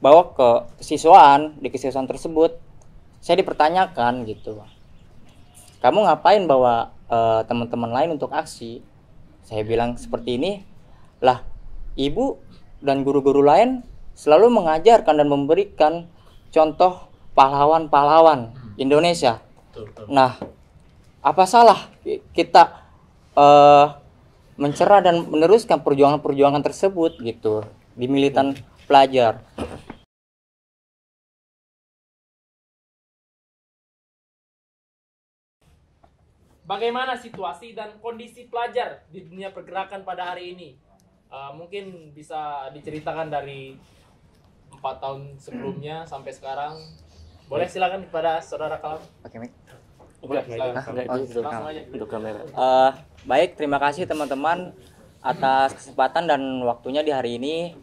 bawa ke kesiswaan, di kesiswaan tersebut saya dipertanyakan gitu, kamu ngapain bawa teman-teman lain untuk aksi? Saya bilang seperti ini, lah ibu dan guru-guru lain selalu mengajarkan dan memberikan contoh pahlawan-pahlawan Indonesia. Nah, apa salah kita mencerah dan meneruskan perjuangan-perjuangan tersebut gitu di militan pelajar. Bagaimana situasi dan kondisi pelajar di dunia pergerakan pada hari ini? Mungkin bisa diceritakan dari 4 tahun sebelumnya sampai sekarang. Boleh silakan kepada saudara Kalam. Oke, Mik. Langsung aja. Baik, terima kasih teman-teman atas kesempatan dan waktunya di hari ini.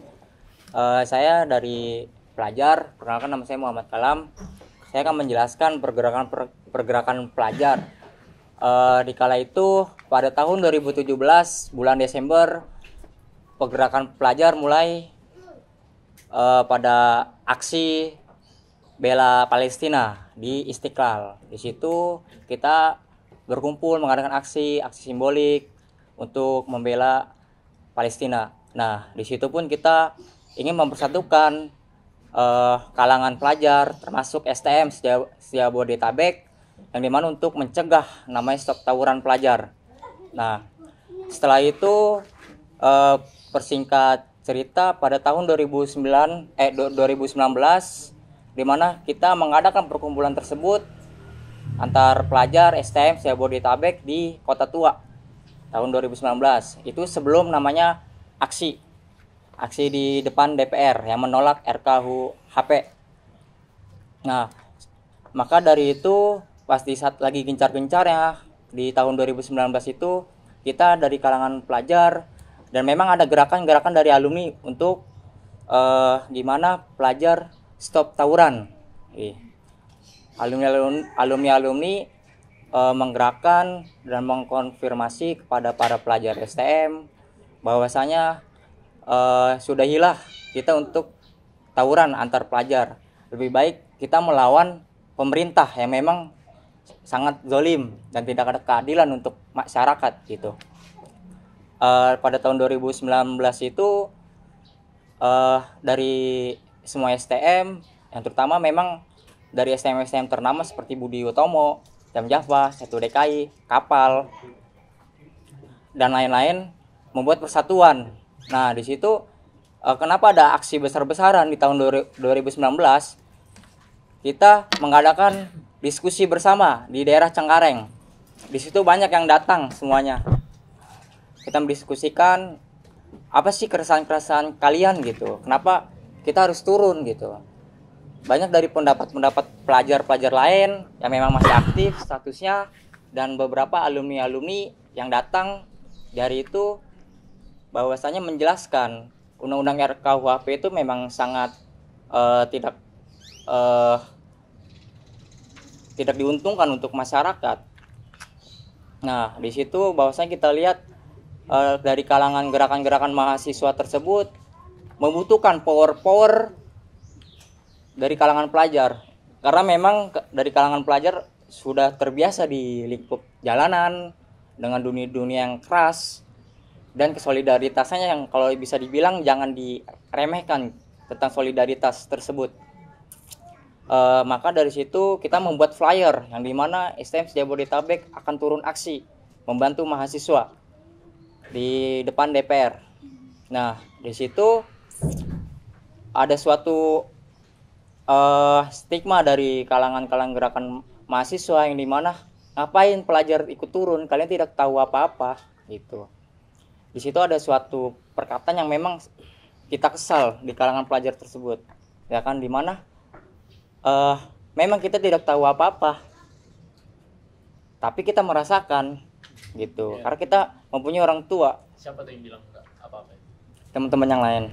Saya dari pelajar, perkenalkan nama saya Muhammad Kalam. Saya akan menjelaskan pergerakan pelajar. Di kala itu pada tahun 2017 bulan Desember, pergerakan pelajar mulai pada aksi bela Palestina di Istiqlal. Di situ kita berkumpul mengadakan aksi simbolik untuk membela Palestina. Nah, di situ pun kita ingin mempersatukan kalangan pelajar termasuk STM Jabodetabek yang dimana untuk mencegah namanya stop tawuran pelajar. Nah, setelah itu persingkat cerita pada tahun 2019 di mana kita mengadakan perkumpulan tersebut antar pelajar STM Jabodetabek di Kota Tua tahun 2019. Itu sebelum namanya aksi di depan DPR yang menolak RKUHP. Nah, maka dari itu pas di saat lagi gencar-gencarnya di tahun 2019 itu kita dari kalangan pelajar dan memang ada gerakan-gerakan dari alumni untuk gimana pelajar stop tawuran. Alumni menggerakkan dan mengkonfirmasi kepada para pelajar STM bahwasanya sudahilah kita untuk tawuran antar pelajar. Lebih baik kita melawan pemerintah yang memang sangat zalim dan tidak ada keadilan untuk masyarakat gitu. Pada tahun 2019 itu dari semua STM yang terutama memang dari STM ternama seperti Budi Utomo, Jam Java, 1DKI, Kapal dan lain-lain membuat persatuan. Nah, di situ kenapa ada aksi besar-besaran di tahun 2019? Kita mengadakan diskusi bersama di daerah Cengkareng. Di situ banyak yang datang semuanya. Kita mendiskusikan apa sih keresahan-keresahan kalian gitu. Kenapa kita harus turun gitu. Banyak dari pendapat-pendapat pelajar-pelajar lain yang memang masih aktif statusnya dan beberapa alumni-alumni yang datang dari itu bahwasanya menjelaskan undang-undang RKUHP itu memang sangat tidak diuntungkan untuk masyarakat. Nah, di situ bahwasanya kita lihat dari kalangan gerakan-gerakan mahasiswa tersebut membutuhkan power dari kalangan pelajar. Karena memang dari kalangan pelajar sudah terbiasa di lingkup jalanan dengan dunia-dunia yang keras dan kesolidaritasnya yang kalau bisa dibilang jangan diremehkan tentang solidaritas tersebut. Maka dari situ kita membuat flyer yang dimana STM Jabodetabek akan turun aksi membantu mahasiswa di depan DPR. Nah, di situ ada suatu stigma dari kalangan gerakan mahasiswa yang dimana ngapain pelajar ikut turun, kalian tidak tahu apa-apa gitu. Di situ ada suatu perkataan yang memang kita kesal di kalangan pelajar tersebut, ya kan, dimana memang kita tidak tahu apa-apa, tapi kita merasakan gitu, karena kita mempunyai orang tua. Siapa tuh yang bilang enggak apa-apa? Teman-teman yang lain.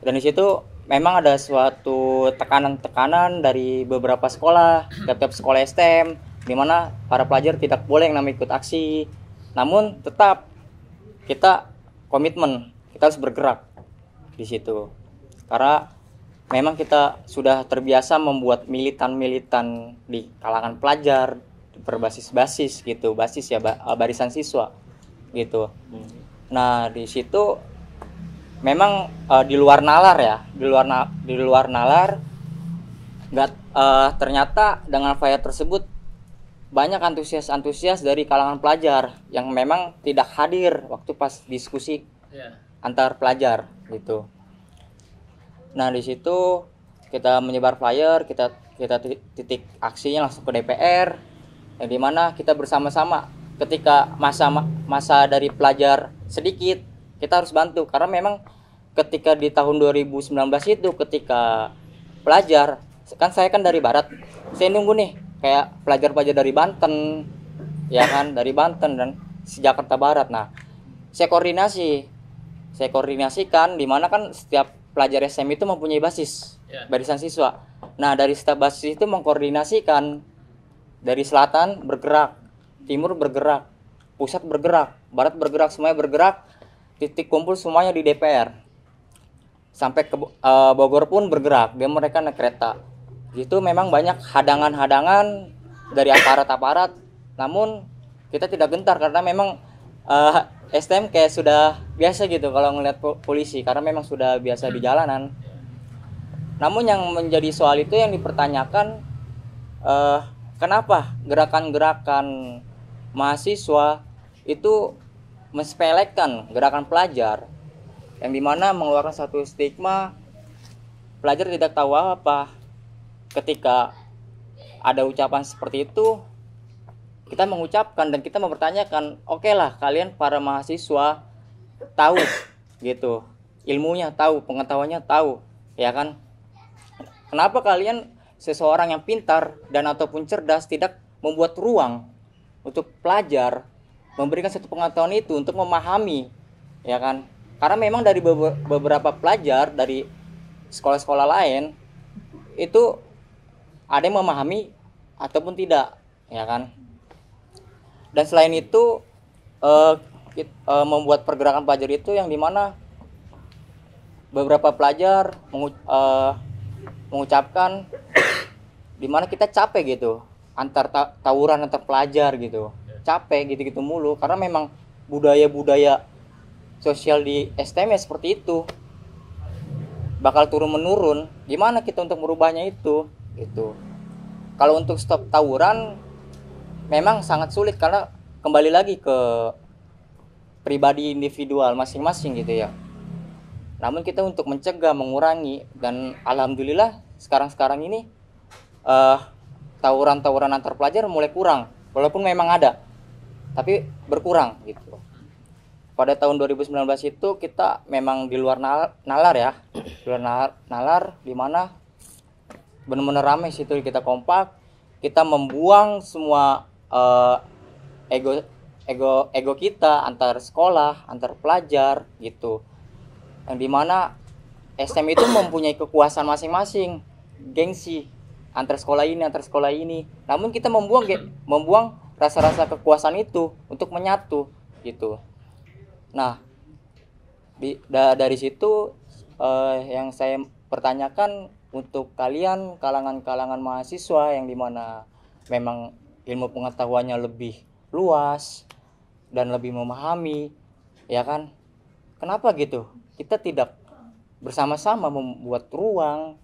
Dan di situ memang ada suatu tekanan dari beberapa sekolah, tiap-tiap sekolah STM, di mana para pelajar tidak boleh yang namanya ikut aksi. Namun tetap kita komitmen, kita harus bergerak di situ. Karena memang kita sudah terbiasa membuat militan-militan di kalangan pelajar berbasis-basis gitu, basis ya barisan siswa gitu. Nah, di situ memang di luar nalar ya, di luar nalar nggak ternyata dengan flyer tersebut banyak antusias dari kalangan pelajar yang memang tidak hadir waktu pas diskusi antar pelajar gitu. Nah, di situ kita menyebar flyer, kita titik aksinya langsung ke DPR, yang dimana kita bersama-sama ketika masa dari pelajar sedikit, kita harus bantu karena memang ketika di tahun 2019 itu ketika pelajar, kan saya kan dari barat, saya nunggu nih kayak pelajar-pelajar dari Banten, ya kan, dari Banten dan Jakarta Barat. Nah, saya koordinasikan di mana kan setiap pelajar SM itu mempunyai basis, barisan siswa. Nah, dari setiap basis itu mengkoordinasikan dari selatan bergerak, timur bergerak, pusat bergerak, barat bergerak, semuanya bergerak, titik kumpul semuanya di DPR. Sampai ke Bogor pun bergerak, dia mereka naik kereta. Gitu memang banyak hadangan-hadangan dari aparat-aparat, namun kita tidak gentar karena memang STM kayak sudah biasa gitu kalau ngeliat polisi karena memang sudah biasa di jalanan. Namun yang menjadi soal itu yang dipertanyakan kenapa gerakan-gerakan mahasiswa itu mensepelekan gerakan pelajar yang dimana mengeluarkan satu stigma pelajar tidak tahu apa. Ketika ada ucapan seperti itu, kita mengucapkan dan kita mempertanyakan, oke lah kalian para mahasiswa tahu gitu, ilmunya tahu, pengetahuannya tahu, ya kan? Kenapa kalian seseorang yang pintar dan ataupun cerdas tidak membuat ruang untuk pelajar memberikan satu pengetahuan itu untuk memahami, ya kan? Karena memang dari beberapa pelajar dari sekolah-sekolah lain itu ada yang memahami ataupun tidak, ya kan? Dan selain itu membuat pergerakan pelajar itu yang dimana beberapa pelajar mengucapkan dimana kita capek gitu tawuran antar pelajar gitu, capek gitu-gitu mulu karena memang budaya sosial di STM seperti itu bakal turun menurun. Gimana kita untuk merubahnya itu gitu. Kalau untuk stop tawuran memang sangat sulit karena kembali lagi ke pribadi individual masing-masing gitu ya. Namun kita untuk mencegah, mengurangi, dan alhamdulillah sekarang ini tawuran antar pelajar mulai kurang. Walaupun memang ada, tapi berkurang gitu. Pada tahun 2019 itu kita memang di luar nalar ya, di luar nalar di mana benar-benar ramai situ, kita kompak, kita membuang semua ego kita antar sekolah, antar pelajar gitu. Yang dimana SM itu mempunyai kekuasaan masing-masing, gengsi antar sekolah ini. Namun kita membuang rasa-rasa kekuasaan itu untuk menyatu gitu. Nah, dari situ yang saya pertanyakan untuk kalian kalangan mahasiswa yang dimana memang ilmu pengetahuannya lebih luas dan lebih memahami, ya kan? Kenapa gitu? Kita tidak bersama-sama membuat ruang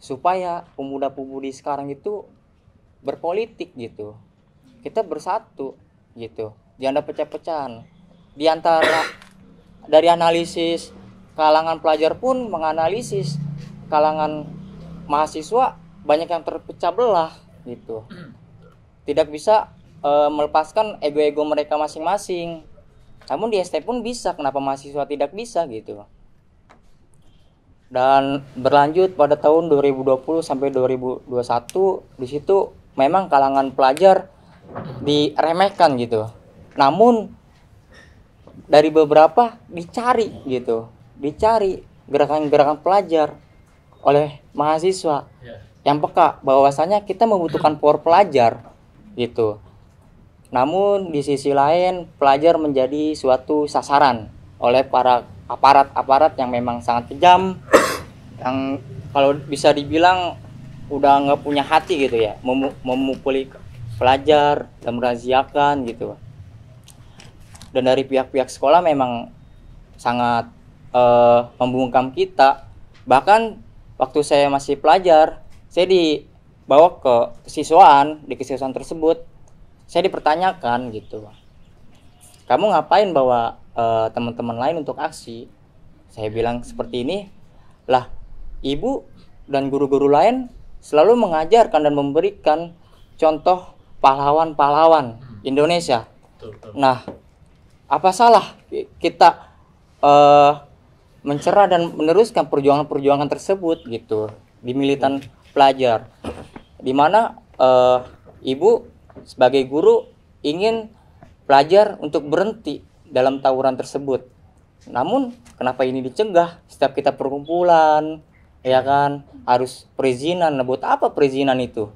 supaya pemuda-pemudi sekarang itu berpolitik gitu. Kita bersatu gitu. Jangan ada pecah-pecahan. Di antara dari analisis kalangan pelajar pun menganalisis kalangan mahasiswa banyak yang terpecah belah gitu. Tidak bisa melepaskan ego-ego mereka masing-masing. Namun di ST pun bisa, kenapa mahasiswa tidak bisa gitu. Dan berlanjut pada tahun 2020 sampai 2021 di situ memang kalangan pelajar diremehkan gitu. Namun dari beberapa dicari gerakan-gerakan pelajar oleh mahasiswa yang peka bahwasanya kita membutuhkan power pelajar gitu. Namun di sisi lain pelajar menjadi suatu sasaran oleh para aparat-aparat yang memang sangat kejam, yang kalau bisa dibilang udah nggak punya hati gitu ya, memukuli pelajar dan meraziakan gitu. Dan dari pihak-pihak sekolah memang sangat membungkam kita. Bahkan waktu saya masih pelajar, saya dibawa ke kesiswaan tersebut, saya dipertanyakan gitu, kamu ngapain bawa teman-teman lain untuk aksi? Saya bilang seperti ini, lah ibu dan guru-guru lain selalu mengajarkan dan memberikan contoh pahlawan-pahlawan Indonesia. Nah, apa salah kita mencerah dan meneruskan perjuangan-perjuangan tersebut gitu di militan pelajar, dimana ibu sebagai guru ingin pelajar untuk berhenti dalam tawuran tersebut. Namun kenapa ini dicegah? Setiap kita perkumpulan, ya kan, harus perizinan. Nah, buat apa perizinan itu?